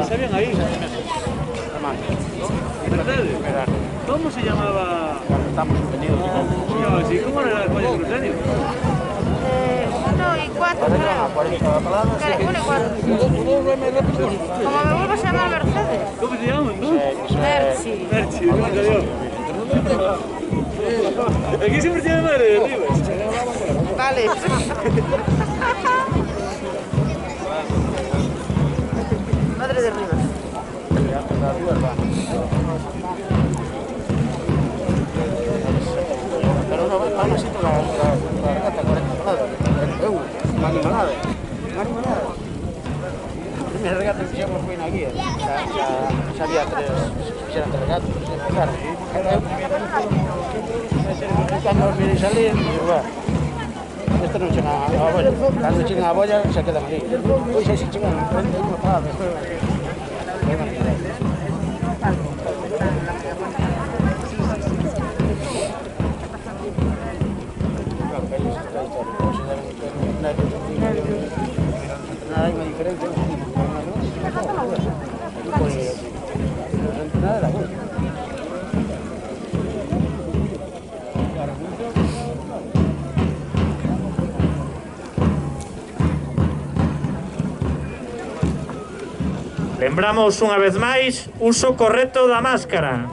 ¿Sabían ahí? Mercedes. ¿Cómo se llamaba? Estamos venidos. ¿Cómo era la colla de Crucenio? 1 y 4, creo. 1 y 4. Como me vuelvo a llamar Mercedes. ¿Cómo se llama? Merchi. Merchi, adiós. Aquí siempre tiene madre de Rivas. Vale. Madre de Rivas. Pero no, aún así la regata 40 toneladas. Más animalada. A primeira regata que fixemos foi na guía. Xa había tres regatas. Claro, cando os virei salir, digo, va, isto non chega a bolla. Cando chegan a bolla, xa quedan ali. Pois xa se chegan, non sabe. Nada, hay una diferencia. Nada de la bolsa. Lembramos unha vez máis uso correcto da máscara.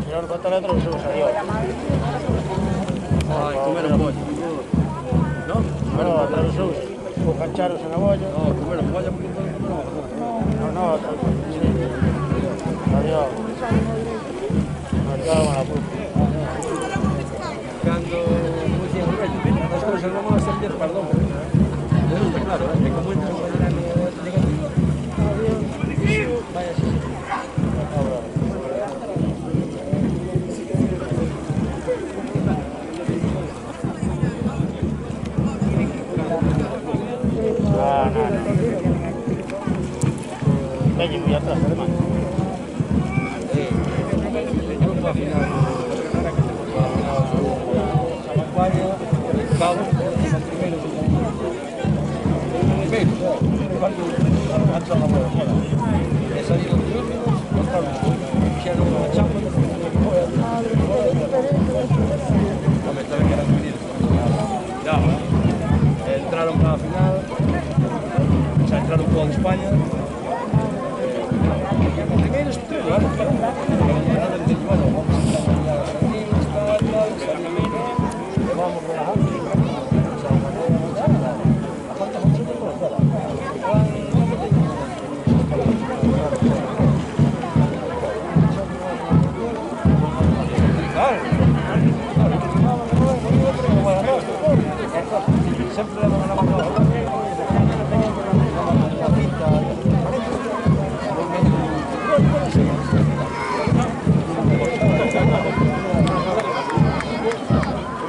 Tiraron fatal a otro, se salió. Ay, comeron pollo. ¿No? No, atravesouse. Cancharonse na bolla. No, comeron pollo porque No, sí. Adiós. Me cago en la puta. Cando as cousas non van a ser perdón. Eso está claro, que como entra en manera negativa. Vaya así. Veñen muy atrás, además. El grupo al final. Salampaña, Cabo, primero. Antes a la bola, fuera. He salido de últimos, hicieron una chapa. Hombre, también que eran medidos. Ya, entraron para la final. O sea, entraron con España. Primero es todo, ¿vale? Bueno, vamos a estar a tranquilos, tal, salimos, vamos relajando. O sea, aparte vamos a ir por fuera. Claro. Siempre le van a la mano.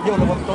Yo lo monto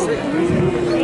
Sí.